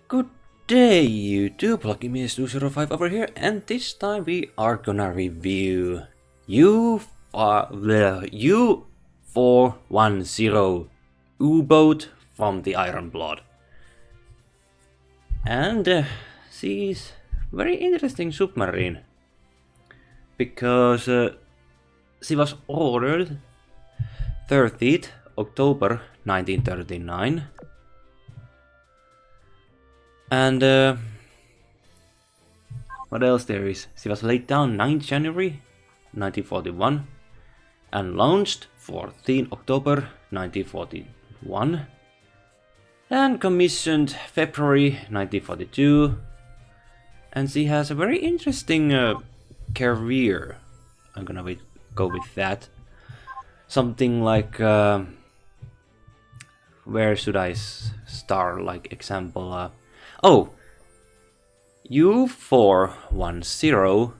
Good day, YouTube. LuckyMe's205 over here, and this time we are gonna review U-410 U-boat from the Iron Blood. And she's very interesting submarine because she was ordered 30th October 1939. And what else there is? She was laid down 9th January 1941 and launched 14th October 1941 and commissioned February 1942. And she has a very interesting career. I'm gonna go with that. Something like where should I start? Like example. U-410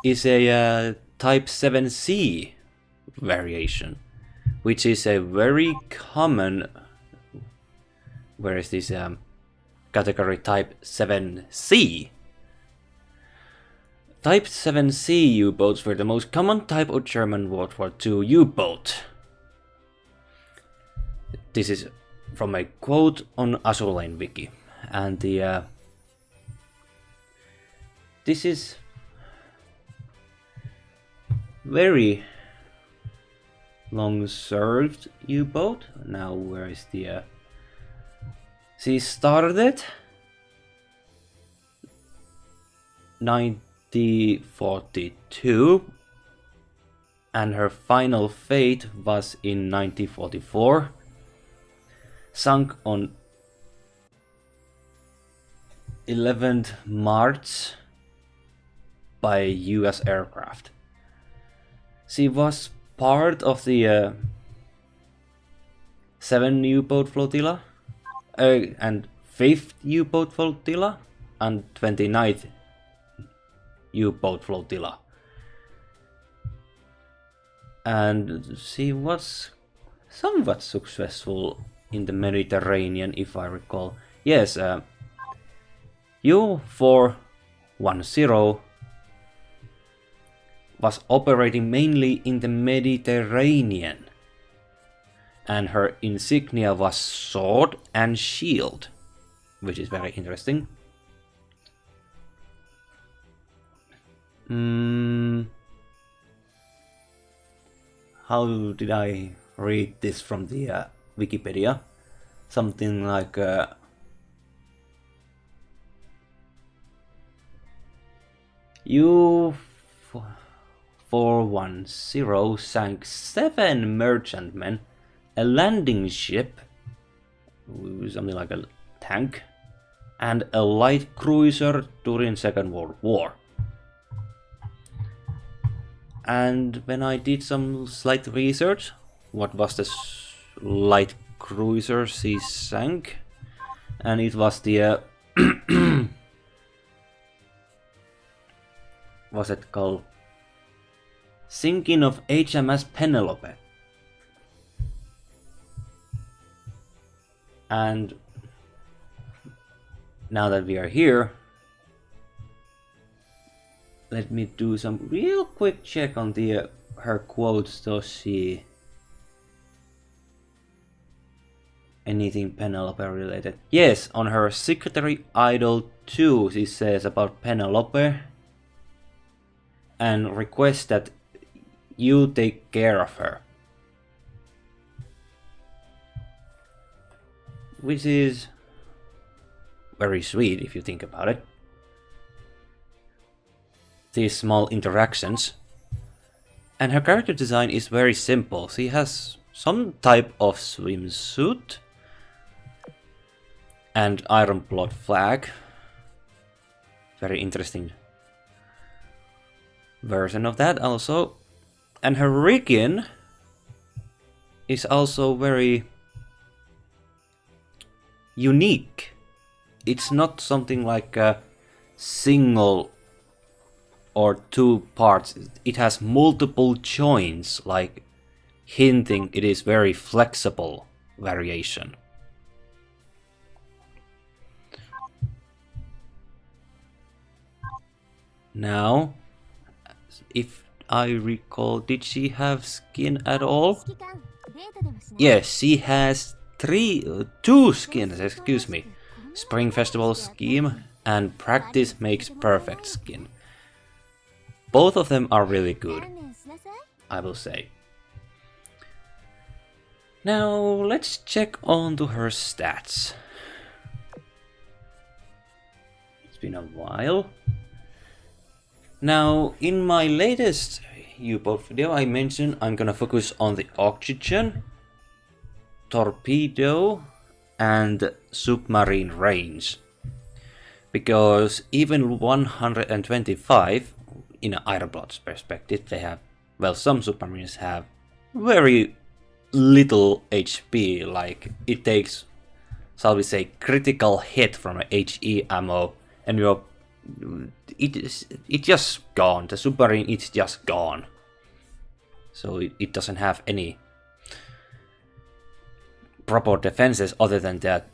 is a Type 7C variation, which is a very common, where is this category Type 7C. Type 7C U-boats were the most common type of German World War II U-boat. This is from a quote on Azur wiki, and the this is very long served U-boat. Now where is the she started 1942 and her final fate was in 1944. Sunk on 11th March by US aircraft. She was part of the 7th U-boat flotilla and 5th U-boat flotilla and 29th U-boat flotilla. And she was somewhat successful in the Mediterranean, if I recall. Yes, U-410 was operating mainly in the Mediterranean, and her insignia was sword and shield, which is very interesting. How did I read this from the Wikipedia? Something like U-410 sank 7 merchantmen, a landing ship, something like a tank, and a light cruiser during Second World War. And when I did some slight research, what was the light cruiser she sank? And it was the what's it called? Sinking of HMS Penelope. And now that we are here, let me do some real quick check on the her quotes. Does she anything Penelope related? Yes, on her Secretary Idol 2 she says about Penelope and requests that you take care of her, which is very sweet if you think about it. These small interactions. And her character design is very simple. She has some type of swimsuit and Iron Blood flag. Very interesting version of that also. And her rigging is also very unique. It's not something like a single or 2 parts. It has multiple joints, like hinting it is very flexible variation. Now, if I recall, did she have skin at all? Yes, she has two skins, excuse me. Spring Festival scheme and Practice Makes Perfect skin. Both of them are really good, I will say. Now let's check onto her stats. It's been a while. Now in my latest U-boat video I mentioned I'm gonna focus on the oxygen, torpedo and submarine range. Because even 125 in an Ironblood's perspective, they have, well, some submarines have very little HP, like it takes, shall we say, critical hit from an HE ammo and it's just gone. The submarine is just gone. So it doesn't have any proper defenses other than that.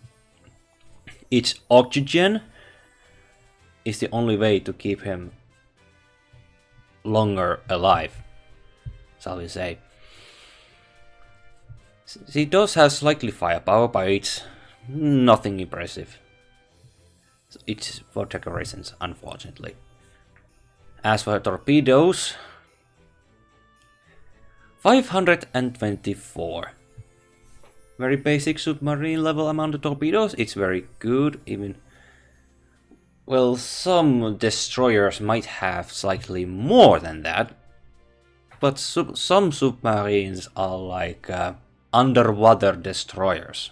Its oxygen is the only way to keep him longer alive, shall we say. She does have slightly firepower, but it's nothing impressive. It's for decorations, unfortunately. As for torpedoes, 524. Very basic submarine level amount of torpedoes. It's very good, even. Well, some destroyers might have slightly more than that, but some submarines are like underwater destroyers.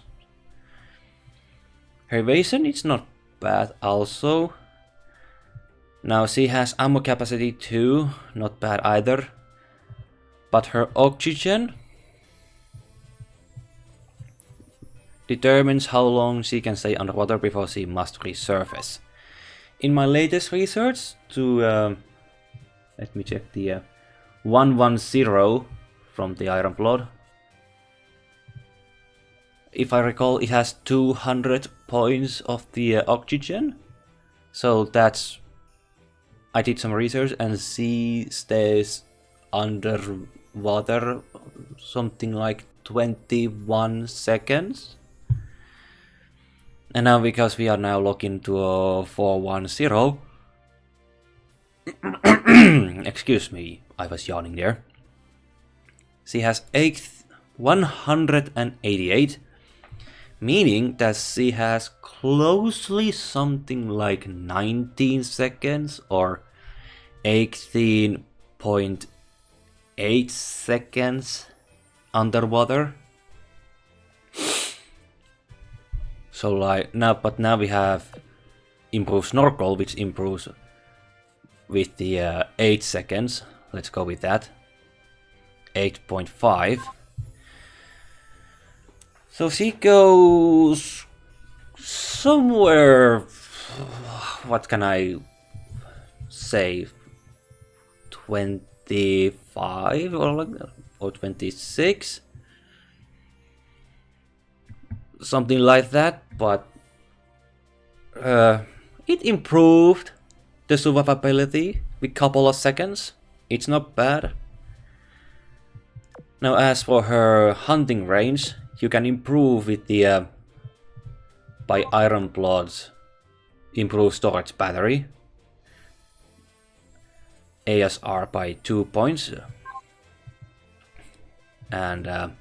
Her evasion is not bad also. Now she has ammo capacity too, not bad either. But her oxygen determines how long she can stay underwater before she must resurface. In my latest research to, let me check the 110 from the Ironblood. If I recall, it has 200 points of the oxygen. So that's, I did some research and she stays underwater something like 21 seconds. And now because we are now locked into a 410, excuse me, I was yawning there. She has 188, meaning that she has closely something like 19 seconds or 18.8 seconds underwater. So like now, but now we have improved snorkel, which improves with the 8 seconds. Let's go with that. 8.5. So she goes somewhere. What can I say? 25 or 26. Something like that, but it improved the survivability with a couple of seconds. It's not bad. Now as for her hunting range, you can improve with the by Ironblood's improved storage battery. ASR by 2 points. And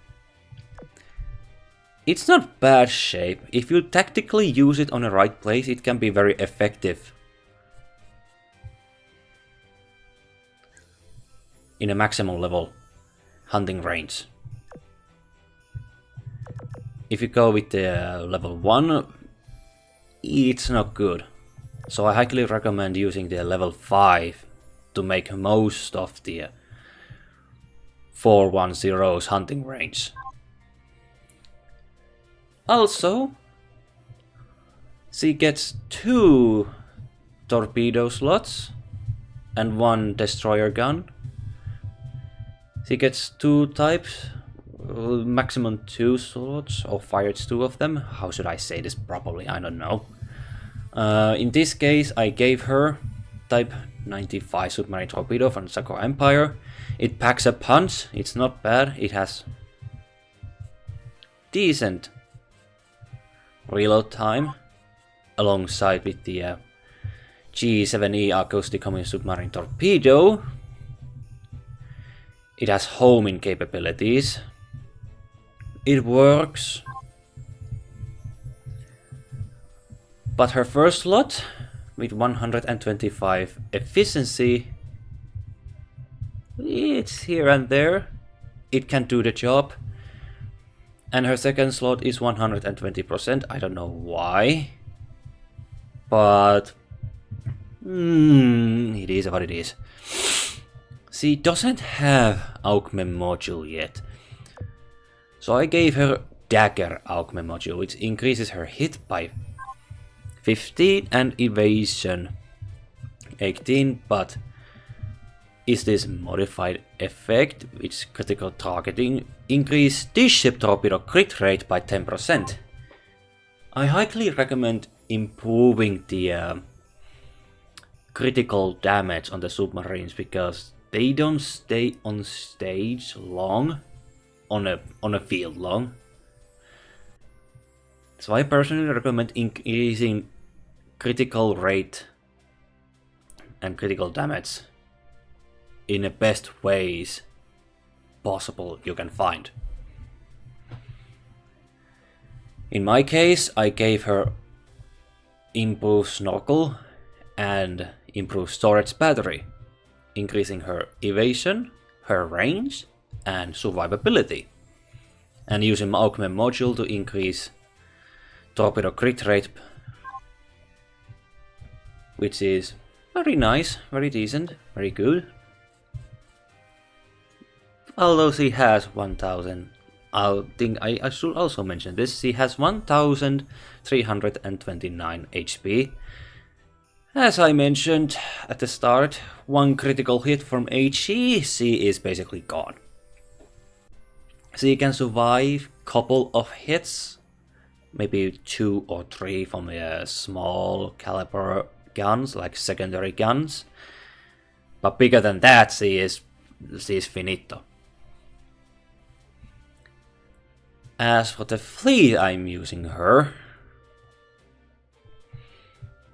it's not bad shape. If you tactically use it on the right place, it can be very effective in a maximum level hunting range. If you go with the level 1, it's not good. So I highly recommend using the level 5 to make most of the 410's hunting range. Also, she gets 2 torpedo slots and 1 destroyer gun. She gets 2 types, maximum 2 slots, or fires 2 of them. How should I say this properly? I don't know. In this case, I gave her type 95 submarine torpedo from Sakura Empire. It packs a punch, it's not bad, it has decent reload time alongside with the G7E acoustic homing submarine torpedo. It has homing capabilities. It works. But her first slot with 125 efficiency, it's here and there. It can do the job. And her second slot is 120%. I don't know why. But it is what it is. She doesn't have Augment module yet. So I gave her Dagger Augment module, which increases her hit by 15 and evasion 18, but is this modified effect, which critical targeting increase this ship torpedo crit rate by 10%. I highly recommend improving the critical damage on the submarines because they don't stay on stage long, on a field long. So I personally recommend increasing critical rate and critical damage in the best ways possible you can find. In my case, I gave her improved snorkel and improved storage battery, increasing her evasion, her range, and survivability, and using my Augment module to increase torpedo crit rate, which is very nice, very decent, very good. Although she has 1000, I think I should also mention this, she has 1329 HP. As I mentioned at the start, one critical hit from HE, she is basically gone. She can survive couple of hits, maybe 2 or 3 from small caliber guns, like secondary guns. But bigger than that, she is finito. As for the fleet I'm using her,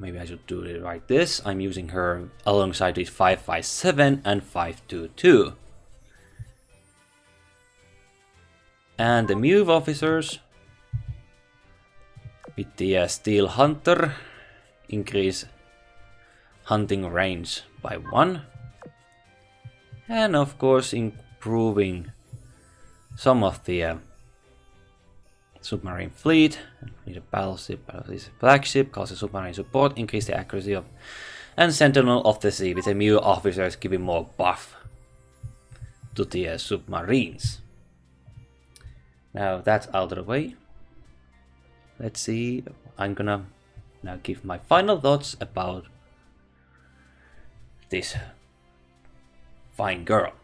maybe I should do it like this. I'm using her alongside the 557 and 522. And the MUV officers with the Steel Hunter increase hunting range by 1. And of course improving some of the submarine fleet. Need a battleship, flagship, causes submarine support, increase the accuracy of and Sentinel of the Sea with the MUV officers giving more buff to the submarines. Now that's out of the way. Let's see, I'm gonna now give my final thoughts about this fine girl.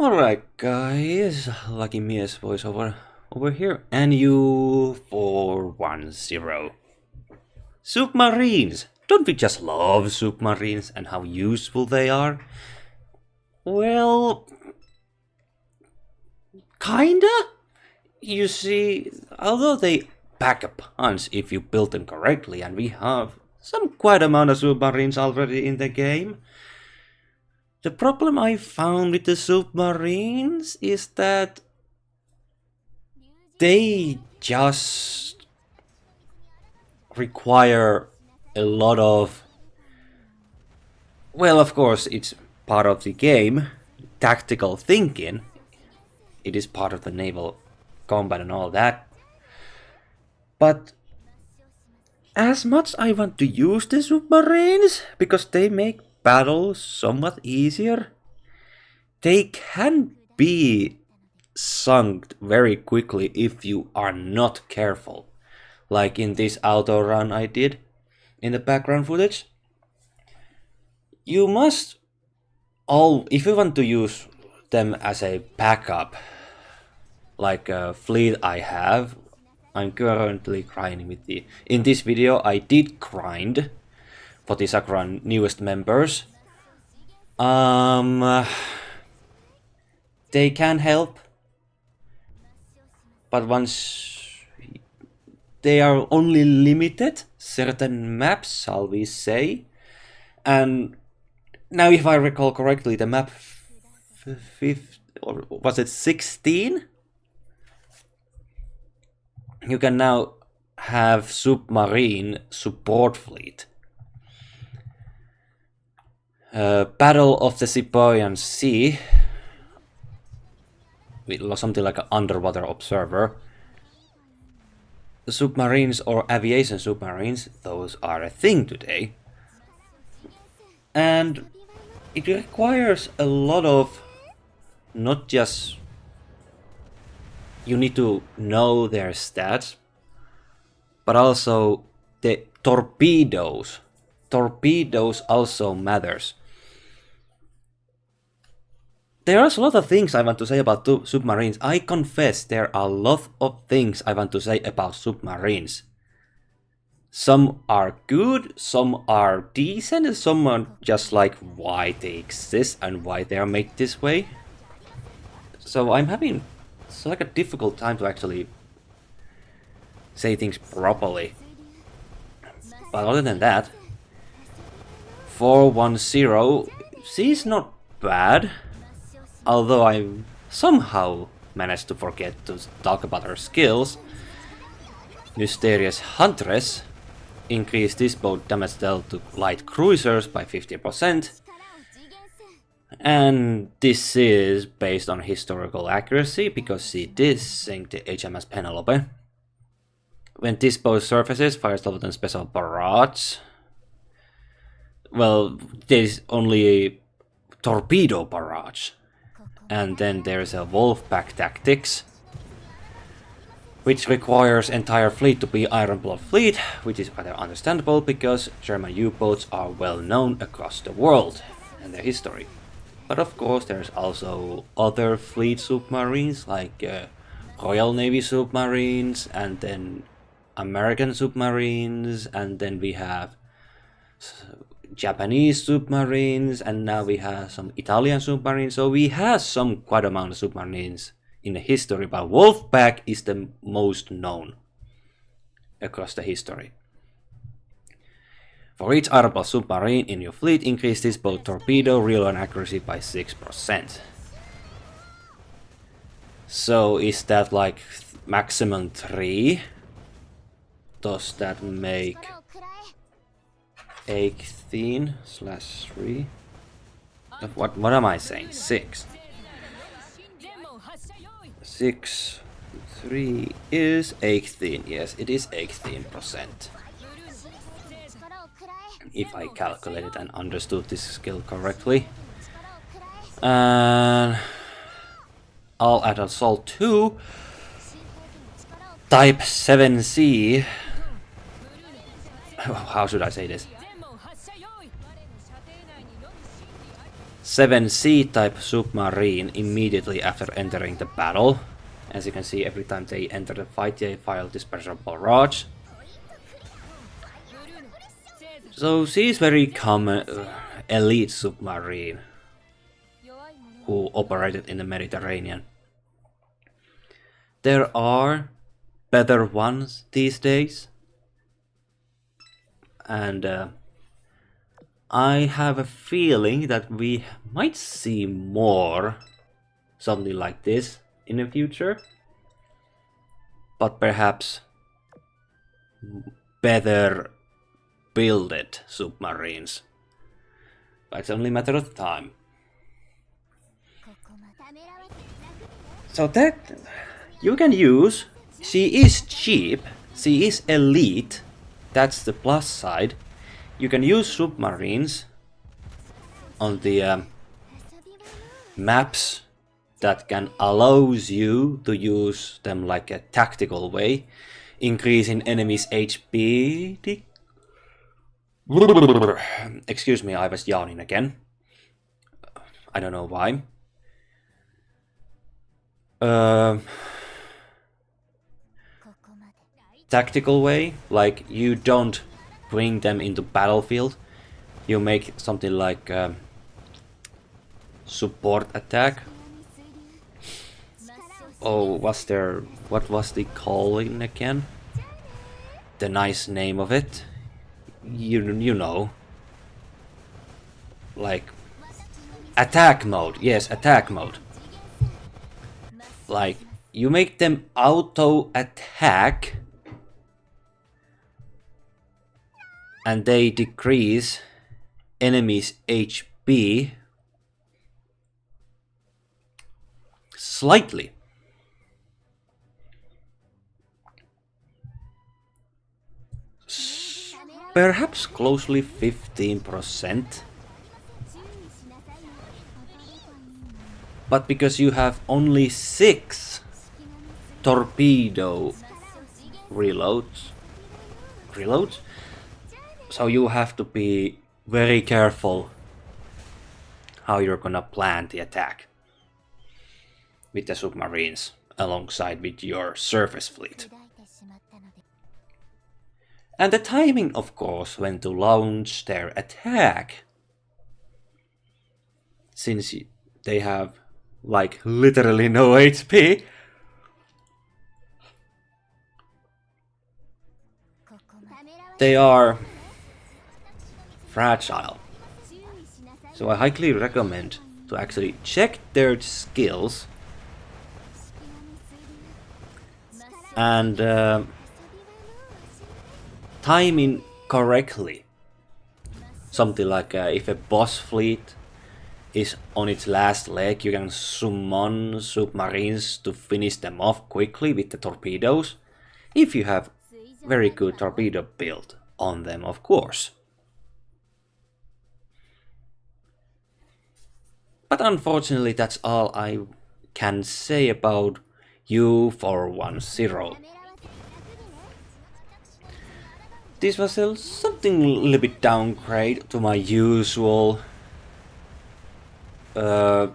Alright guys, Lucky Mia's voiceover over here, and U-410. Submarines! Don't we just love submarines and how useful they are? Well, kinda? You see, although they pack a punch if you build them correctly, and we have some quite amount of submarines already in the game, the problem I found with the submarines is that they just require a lot of, well, of course it's part of the game, tactical thinking. It is part of the naval combat and all that. But as much I want to use the submarines because they make battles somewhat easier, they can be sunk very quickly if you are not careful. Like in this auto run I did in the background footage. You must if you want to use them as a backup, like a fleet I have, I'm currently grinding with in this video I did grind for the Sakura newest members. They can help, but once they are only limited certain maps, shall we say. And now, if I recall correctly, the map 5, or was it 16? You can now have Submarine support fleet. Battle of the Siberian Sea, with something like an underwater observer. The submarines or aviation submarines, those are a thing today. And it requires a lot of, not just you need to know their stats, but also the torpedoes. Torpedoes also matters. There's a lot of things I want to say about submarines. I confess there are a lot of things I want to say about submarines. Some are good, some are decent, and some are just like why they exist and why they are made this way. So I'm having like a difficult time to actually say things properly. But other than that, 410 she's not bad. Although I somehow managed to forget to talk about her skills. Mysterious Huntress increased this boat damage dealt to light cruisers by 50%. And this is based on historical accuracy because she did sink the HMS Penelope. When this boat surfaces, fires level 10 special barrage. Well, there's only a torpedo barrage. And then there's a Wolfpack Tactics, which requires entire fleet to be Iron Blood fleet, which is rather understandable because German U-boats are well known across the world and their history. But of course there's also other fleet submarines like Royal Navy submarines, and then American submarines, and then we have Japanese submarines, and now we have some Italian submarines. So we have some quite amount of submarines in the history, but Wolfpack is the most known across the history. For each Iron Blood submarine in your fleet, increase this both torpedo, reload, and accuracy by 6%. So is that like maximum 3? Does that make 18/3? What am I saying? 6. 6, 3 is 18. Yes, it is 18%. If I calculated and understood this skill correctly. And I'll add Assault 2. Type 7C. How should I say this? 7C type submarine immediately after entering the battle. As you can see, every time they enter the fight, they fire this special barrage. So she is very common elite submarine who operated in the Mediterranean. There are better ones these days, and I have a feeling that we might see more something like this in the future, but perhaps better builded submarines. But it's only a matter of time. So that you can use. She is cheap, she is elite, that's the plus side. You can use submarines on the maps that can allows you to use them like a tactical way, increasing enemies' HP. Excuse me, I was yawning again. I don't know why. Tactical way, like you don't bring them into battlefield, you make something like support attack. Oh, what was the calling again? The nice name of it. You know. Like attack mode. Yes, attack mode. Like you make them auto attack and they decrease enemies' HP slightly. Perhaps closely 15%. But because you have only 6 torpedo reloads, so you have to be very careful how you're gonna plan the attack with the submarines alongside with your surface fleet. And the timing, of course, when to launch their attack. Since they have, like, literally no HP. They are fragile. So I highly recommend to actually check their skills and timing correctly. Something like if a boss fleet is on its last leg, you can summon submarines to finish them off quickly with the torpedoes. If you have very good torpedo build on them, of course. But unfortunately, that's all I can say about U-410. This was something a little bit downgrade to my usual reviewing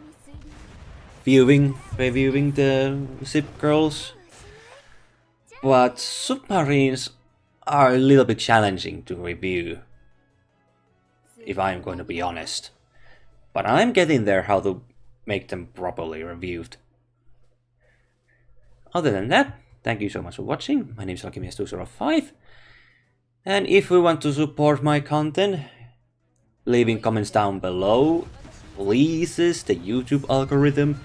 the ship girls. But submarines are a little bit challenging to review, if I'm going to be honest. But I'm getting there how to make them properly reviewed. Other than that, thank you so much for watching. My name is Alchemist205. And if you want to support my content, leaving comments down below pleases the YouTube algorithm,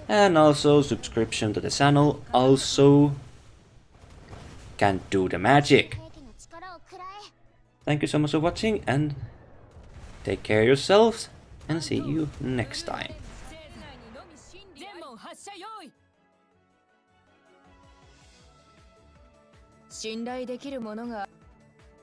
and also subscription to the channel also can do the magic. Thank you so much for watching, and take care of yourselves, and see you next time. 信頼できるものが